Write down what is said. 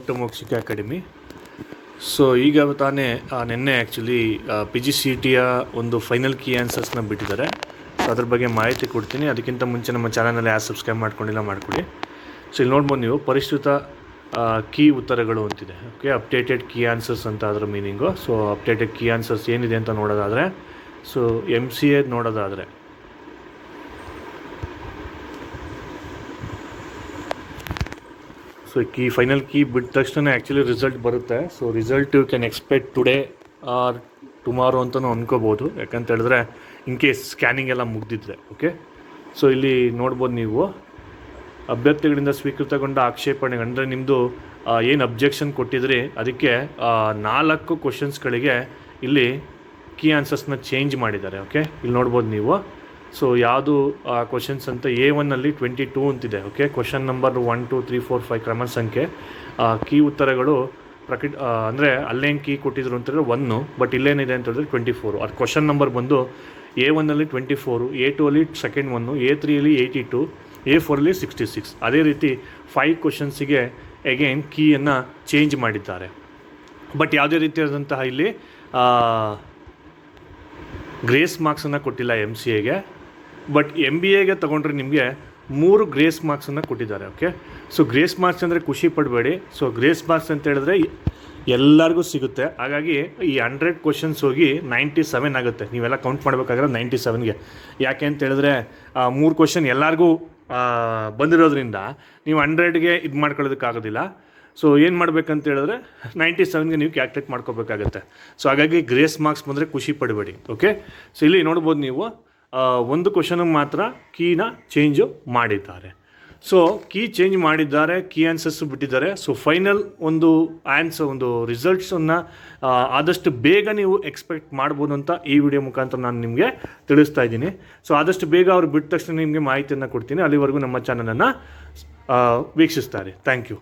ಮೋಕ್ಷಿಕ academy. So ಈಗ ತಾನೇ ನಿನ್ನೆ ಆ್ಯಕ್ಚುಲಿ ಪಿ ಜಿ ಸಿ ಟಿಯ ಒಂದು ಫೈನಲ್ ಕೀ ಆನ್ಸರ್ಸ್ನ ಬಿಟ್ಟಿದ್ದಾರೆ. ಸೊ ಅದ್ರ ಬಗ್ಗೆ ಮಾಹಿತಿ ಕೊಡ್ತೀನಿ. ಅದಕ್ಕಿಂತ ಮುಂಚೆ ನಮ್ಮ ಚಾನಲ್ನಲ್ಲಿ ಯಾರು ಸಬ್ಸ್ಕ್ರೈಬ್ ಮಾಡ್ಕೊಂಡಿಲ್ಲ ಮಾಡಿಕೊಡಿ. ಸೊ ಇಲ್ಲಿ ನೋಡ್ಬೋದು ನೀವು ಪರಿಷ್ಕೃತ ಕೀ ಉತ್ತರಗಳು ಅಂತಿದೆ. ಓಕೆ, ಅಪ್ಡೇಟೆಡ್ ಕೀ ಆನ್ಸರ್ಸ್ ಅಂತ ಅದರ meaning. So updated key answers ಏನಿದೆ ಅಂತ ನೋಡೋದಾದರೆ, ಸೊ MCA ನೋಡೋದಾದರೆ ಸೊ ಫೈನಲ್ ಕೀ ಬಿಟ್ಟ ತಕ್ಷಣ ಆ್ಯಕ್ಚುಲಿ ರಿಸಲ್ಟ್ ಬರುತ್ತೆ. So result you can expect today or tomorrow ಅಂತಲೂ ಅಂದ್ಕೋಬೋದು. ಯಾಕಂತ ಹೇಳಿದ್ರೆ ಇನ್ ಕೇಸ್ ಸ್ಕ್ಯಾನಿಂಗ್ ಎಲ್ಲ ಮುಗ್ದಿದ್ರೆ. ಓಕೆ, ಸೊ ಇಲ್ಲಿ ನೋಡ್ಬೋದು ನೀವು ಅಭ್ಯರ್ಥಿಗಳಿಂದ ಸ್ವೀಕೃತಗೊಂಡ ಆಕ್ಷೇಪಣೆ ಅಂದರೆ ನಿಮ್ಮದು ಏನು ಅಬ್ಜೆಕ್ಷನ್ ಕೊಟ್ಟಿದ್ರಿ ಅದಕ್ಕೆ 4 ಕ್ವಶನ್ಸ್ಗಳಿಗೆ ಇಲ್ಲಿ ಕೀ ಆನ್ಸರ್ಸ್ನ ಚೇಂಜ್ ಮಾಡಿದ್ದಾರೆ. ಓಕೆ, ಇಲ್ಲಿ ನೋಡ್ಬೋದು ನೀವು. ಸೊ ಯಾವುದು ಕ್ವಶನ್ಸ್ ಅಂತ A1ನಲ್ಲಿ 22 ಅಂತಿದೆ. ಓಕೆ, ಕ್ವಶನ್ ನಂಬರ್ 1 2 3 4 5 ಕ್ರಮ ಸಂಖ್ಯೆ ಕೀ ಉತ್ತರಗಳು ಅಂದರೆ ಅಲ್ಲೇನು ಕೀ ಕೊಟ್ಟಿದ್ರು ಅಂತಂದರೆ 1, ಬಟ್ ಇಲ್ಲೇನಿದೆ ಅಂತ ಹೇಳಿದ್ರೆ 24. ಅದು ಕ್ವಶನ್ ನಂಬರ್ ಬಂದು A1ನಲ್ಲಿ 24, A2ಅಲ್ಲಿ ಸೆಕೆಂಡ್ 1, A3ಅಲ್ಲಿ 82, A4ಅಲ್ಲಿ 66. ಅದೇ ರೀತಿ 5 ಕ್ವಶನ್ಸಿಗೆ ಅಗೇನ್ ಕೀಯನ್ನು ಚೇಂಜ್ ಮಾಡಿದ್ದಾರೆ. ಬಟ್ ಯಾವುದೇ ರೀತಿಯಾದಂತಹ ಇಲ್ಲಿ ಗ್ರೇಸ್ ಮಾರ್ಕ್ಸನ್ನು ಕೊಟ್ಟಿಲ್ಲ MCAಗೆ. ಬಟ್ MBAಗೆ ತೊಗೊಂಡ್ರೆ ನಿಮಗೆ 3 ಗ್ರೇಸ್ ಮಾರ್ಕ್ಸನ್ನು ಕೊಟ್ಟಿದ್ದಾರೆ. ಓಕೆ, ಸೊ ಗ್ರೇಸ್ ಮಾರ್ಕ್ಸ್ ಅಂದರೆ ಖುಷಿ ಪಡಬೇಡಿ. ಸೊ ಗ್ರೇಸ್ ಮಾರ್ಕ್ಸ್ ಅಂತ ಹೇಳಿದ್ರೆ ಎಲ್ಲರಿಗೂ ಸಿಗುತ್ತೆ. ಹಾಗಾಗಿ ಈ 100 ಕ್ವಶನ್ಸ್ ಹೋಗಿ 97 ಆಗುತ್ತೆ. ನೀವೆಲ್ಲ ಕೌಂಟ್ ಮಾಡಬೇಕಾದ್ರೆ 97ಗೆ. ಯಾಕೆ ಅಂತ ಹೇಳಿದ್ರೆ 3 ಕ್ವಶನ್ ಎಲ್ಲರಿಗೂ ಬಂದಿರೋದ್ರಿಂದ ನೀವು 100ಗೆ ಇದು ಮಾಡ್ಕೊಳ್ಳೋದಕ್ಕಾಗೋದಿಲ್ಲ. ಸೊ ಏನು ಮಾಡಬೇಕಂತ ಹೇಳಿದ್ರೆ 97ಗೆ ನೀವು ಕ್ಯಾಲ್ಕುಲೇಟ್ ಮಾಡ್ಕೋಬೇಕಾಗತ್ತೆ. ಸೊ ಹಾಗಾಗಿ ಗ್ರೇಸ್ ಮಾರ್ಕ್ಸ್ ಬಂದರೆ ಖುಷಿ ಪಡಬೇಡಿ. ಓಕೆ, ಸೊ ಇಲ್ಲಿ ನೋಡ್ಬೋದು ನೀವು ಒಂದು ಕ್ವಶನಿಗೆ ಮಾತ್ರ ಕೀನ ಚೇಂಜು ಮಾಡಿದ್ದಾರೆ. ಸೊ ಕೀ ಚೇಂಜ್ ಮಾಡಿದ್ದಾರೆ, ಕೀ ಆನ್ಸರ್ಸು ಬಿಟ್ಟಿದ್ದಾರೆ. ಸೊ ಫೈನಲ್ ಒಂದು ರಿಸಲ್ಟ್ಸನ್ನು ಆದಷ್ಟು ಬೇಗ ನೀವು ಎಕ್ಸ್ಪೆಕ್ಟ್ ಮಾಡ್ಬೋದು ಅಂತ ಈ ವಿಡಿಯೋ ಮುಖಾಂತರ ನಾನು ನಿಮಗೆ ತಿಳಿಸ್ತಾ ಇದ್ದೀನಿ. ಸೊ ಆದಷ್ಟು ಬೇಗ ಅವ್ರು ಬಿಟ್ಟ ತಕ್ಷಣ ನಿಮಗೆ ಮಾಹಿತಿಯನ್ನು ಕೊಡ್ತೀನಿ. ಅಲ್ಲಿವರೆಗೂ ನಮ್ಮ ಚಾನಲನ್ನು ವೀಕ್ಷಿಸ್ತಾರೆ. Thank you.